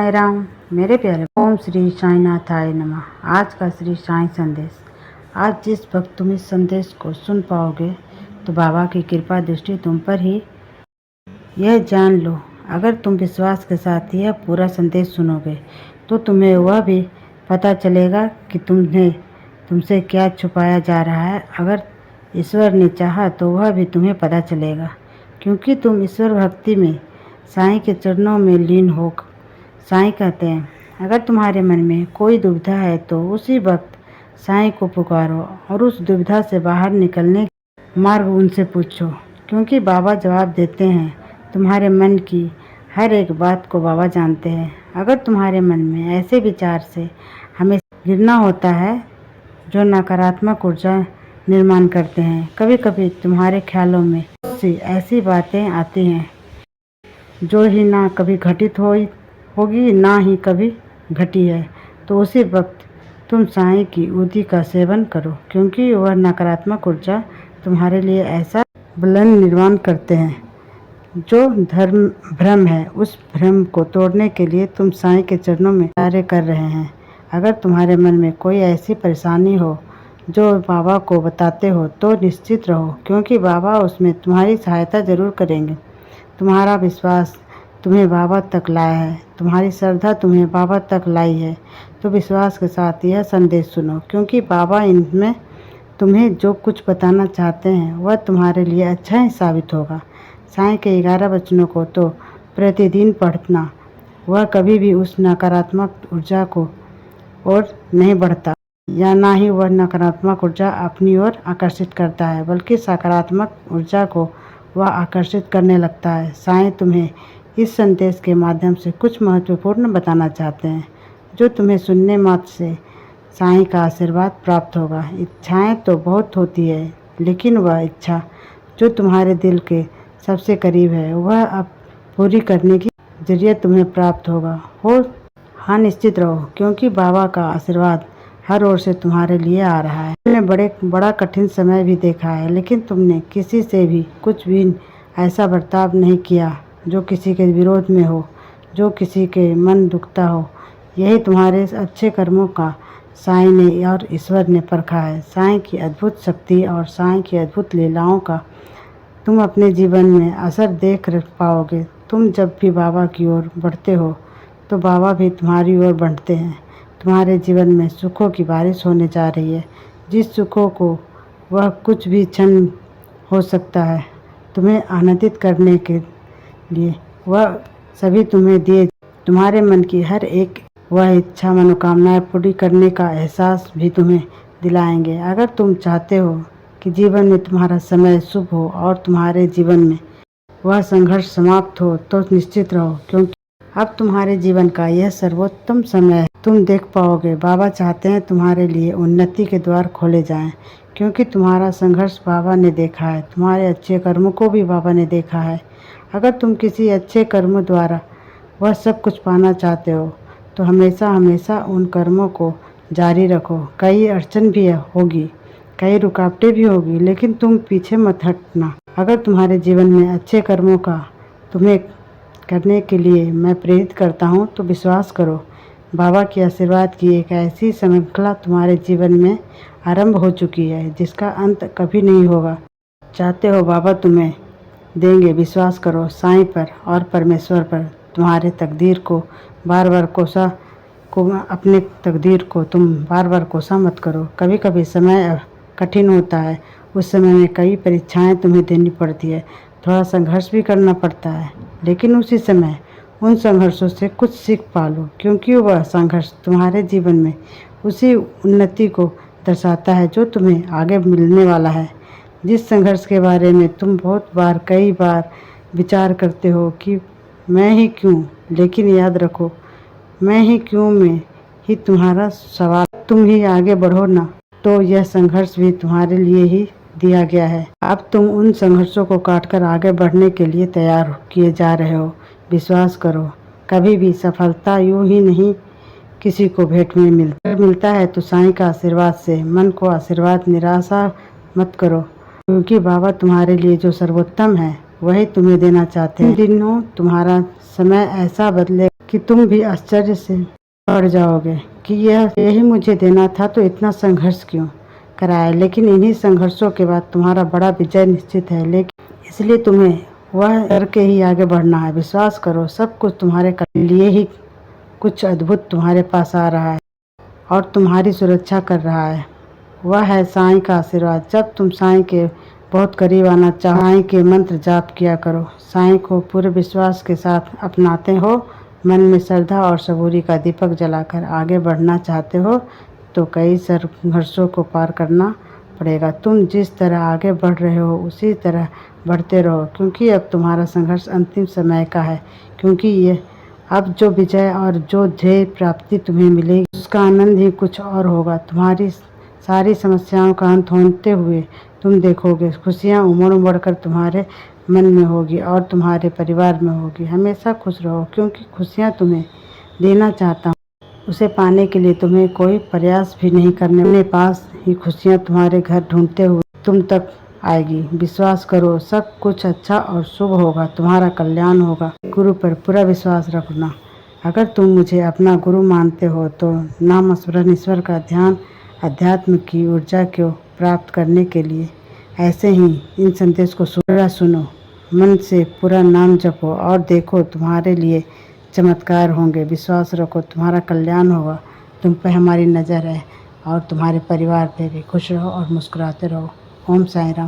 साई राम मेरे प्यारे। ओम श्री साईनाथाय नमः। आज का श्री साई संदेश। आज जिस वक्त तुम इस संदेश को सुन पाओगे तो बाबा की कृपा दृष्टि तुम पर ही। यह जान लो, अगर तुम विश्वास के साथ यह पूरा संदेश सुनोगे तो तुम्हें वह भी पता चलेगा कि तुमसे क्या छुपाया जा रहा है। अगर ईश्वर ने चाहा तो वह भी तुम्हें पता चलेगा, क्योंकि तुम ईश्वर भक्ति में साईं के चरणों में लीन हो। साईं कहते हैं, अगर तुम्हारे मन में कोई दुविधा है तो उसी वक्त साईं को पुकारो और उस दुविधा से बाहर निकलने का मार्ग उनसे पूछो, क्योंकि बाबा जवाब देते हैं। तुम्हारे मन की हर एक बात को बाबा जानते हैं। अगर तुम्हारे मन में ऐसे विचार से हमेशा गिरना होता है जो नकारात्मक ऊर्जा निर्माण करते हैं, कभी कभी तुम्हारे ख्यालों में ऐसी बातें आती हैं जो ही ना कभी घटित होगी ना ही कभी घटी है, तो उसी वक्त तुम साईं की उदी का सेवन करो, क्योंकि वह नकारात्मक ऊर्जा तुम्हारे लिए ऐसा बलन निर्माण करते हैं जो धर्म भ्रम है। उस भ्रम को तोड़ने के लिए तुम साईं के चरणों में कार्य कर रहे हैं। अगर तुम्हारे मन में कोई ऐसी परेशानी हो जो बाबा को बताते हो तो निश्चित रहो, क्योंकि बाबा उसमें तुम्हारी सहायता जरूर करेंगे। तुम्हारा विश्वास तुम्हें बाबा तक लाया है, तुम्हारी श्रद्धा तुम्हें बाबा तक लाई है, तो विश्वास के साथ यह संदेश सुनो, क्योंकि बाबा इनमें तुम्हें जो कुछ बताना चाहते हैं वह तुम्हारे लिए अच्छा ही साबित होगा। साईं के 11 वचनों को तो प्रतिदिन पढ़ना, वह कभी भी उस नकारात्मक ऊर्जा को और नहीं बढ़ता, या ना ही वह नकारात्मक ऊर्जा अपनी ओर आकर्षित करता है, बल्कि सकारात्मक ऊर्जा को वह आकर्षित करने लगता है। साईं तुम्हें इस संदेश के माध्यम से कुछ महत्वपूर्ण बताना चाहते हैं, जो तुम्हें सुनने मात्र से साईं का आशीर्वाद प्राप्त होगा। इच्छाएं तो बहुत होती है, लेकिन वह इच्छा जो तुम्हारे दिल के सबसे करीब है वह अब पूरी करने की जरिए तुम्हें प्राप्त होगा। हाँ, निश्चित रहो, क्योंकि बाबा का आशीर्वाद हर ओर से तुम्हारे लिए आ रहा है। तुमने बड़ा कठिन समय भी देखा है, लेकिन तुमने किसी से भी कुछ भी ऐसा बर्ताव नहीं किया जो किसी के विरोध में हो, जो किसी के मन दुखता हो। यही तुम्हारे अच्छे कर्मों का साईं ने और ईश्वर ने परखा है। साईं की अद्भुत शक्ति और साईं की अद्भुत लीलाओं का तुम अपने जीवन में असर देख पाओगे। तुम जब भी बाबा की ओर बढ़ते हो तो बाबा भी तुम्हारी ओर बढ़ते हैं। तुम्हारे जीवन में सुखों की बारिश होने जा रही है, जिस सुखों को वह कुछ भी क्षण हो सकता है तुम्हें आनंदित करने के लिए, वह सभी तुम्हें दिए। तुम्हारे मन की हर एक वह इच्छा मनोकामनाएं पूरी करने का एहसास भी तुम्हें दिलाएंगे। अगर तुम चाहते हो कि जीवन में तुम्हारा समय शुभ हो और तुम्हारे जीवन में वह संघर्ष समाप्त हो, तो निश्चित रहो, क्योंकि अब तुम्हारे जीवन का यह सर्वोत्तम समय है। तुम देख पाओगे, बाबा चाहते हैं तुम्हारे लिए उन्नति के द्वार खोले जाएं, क्योंकि तुम्हारा संघर्ष बाबा ने देखा है, तुम्हारे अच्छे कर्मों को भी बाबा ने देखा है। अगर तुम किसी अच्छे कर्मों द्वारा वह सब कुछ पाना चाहते हो तो हमेशा हमेशा उन कर्मों को जारी रखो। कई अड़चन भी होगी, कई रुकावटें भी होगी, लेकिन तुम पीछे मत हटना। अगर तुम्हारे जीवन में अच्छे कर्मों का तुम्हें करने के लिए मैं प्रेरित करता हूँ तो विश्वास करो, बाबा के आशीर्वाद की एक ऐसी श्रृंखला तुम्हारे जीवन में आरंभ हो चुकी है जिसका अंत कभी नहीं होगा। चाहते हो बाबा तुम्हें देंगे, विश्वास करो साईं पर और परमेश्वर पर। तुम्हारे तकदीर को अपने तकदीर को तुम बार बार कोसा मत करो। कभी कभी समय कठिन होता है, उस समय में कई परीक्षाएं तुम्हें देनी पड़ती है, थोड़ा संघर्ष भी करना पड़ता है, लेकिन उसी समय उन संघर्षों से कुछ सीख पालो, क्योंकि वह संघर्ष तुम्हारे जीवन में उसी उन्नति को दर्शाता है जो तुम्हें आगे मिलने वाला है। जिस संघर्ष के बारे में तुम कई बार विचार करते हो कि मैं ही क्यों, लेकिन याद रखो, मैं ही क्यों में ही तुम्हारा सवाल। तुम ही आगे बढ़ो ना, तो यह संघर्ष भी तुम्हारे लिए ही दिया गया है। अब तुम उन संघर्षों को काटकर आगे बढ़ने के लिए तैयार किए जा रहे हो। विश्वास करो, कभी भी सफलता यूं ही नहीं किसी को भेंट में मिलता है, तो साईं का आशीर्वाद से मन को आशीर्वाद निराशा मत करो, क्योंकि बाबा तुम्हारे लिए जो सर्वोत्तम है वही तुम्हें देना चाहते हैं। इन दिनों तुम्हारा समय ऐसा बदले कि तुम भी आश्चर्य से बढ़ जाओगे कि यही मुझे देना था, तो इतना संघर्ष क्यों कराया। लेकिन इन्हीं संघर्षों के बाद तुम्हारा बड़ा विजय निश्चित है, लेकिन इसलिए तुम्हें वह करके ही आगे बढ़ना है। विश्वास करो, सब कुछ तुम्हारे लिए ही कुछ अद्भुत तुम्हारे पास आ रहा है और तुम्हारी सुरक्षा कर रहा है। वह है साईं का आशीर्वाद। जब तुम साईं के बहुत करीब आना चाहो, साईं के मंत्र जाप किया करो। साईं को पूरे विश्वास के साथ अपनाते हो, मन में श्रद्धा और सबूरी का दीपक जलाकर आगे बढ़ना चाहते हो, तो कई संघर्षों को पार करना पड़ेगा। तुम जिस तरह आगे बढ़ रहे हो उसी तरह बढ़ते रहो, क्योंकि अब तुम्हारा संघर्ष अंतिम समय का है। क्योंकि ये अब जो विजय और जो ध्येय प्राप्ति तुम्हें मिलेगी, उसका आनंद ही कुछ और होगा। तुम्हारी सारी समस्याओं का अंत होते हुए तुम देखोगे, खुशियाँ उमड़ उमड़ कर तुम्हारे मन में होगी और तुम्हारे परिवार में होगी। हमेशा खुश रहो, क्योंकि खुशियाँ तुम्हें देना चाहता हूँ। उसे पाने के लिए तुम्हें कोई प्रयास भी नहीं करने, अपने पास ही खुशियाँ तुम्हारे घर ढूंढते हुए तुम तक आएगी। विश्वास करो, सब कुछ अच्छा और शुभ होगा, तुम्हारा कल्याण होगा। गुरु पर पूरा विश्वास रखना। अगर तुम मुझे अपना गुरु मानते हो तो नाम स्मरण, ईश्वर का ध्यान, अध्यात्म की ऊर्जा को प्राप्त करने के लिए ऐसे ही इन संदेश को पूरा सुनो, मन से पूरा नाम जपो और देखो तुम्हारे लिए चमत्कार होंगे। विश्वास रखो, तुम्हारा कल्याण होगा। तुम पे हमारी नज़र है और तुम्हारे परिवार पे भी। खुश रहो और मुस्कुराते रहो। ओम साईं राम।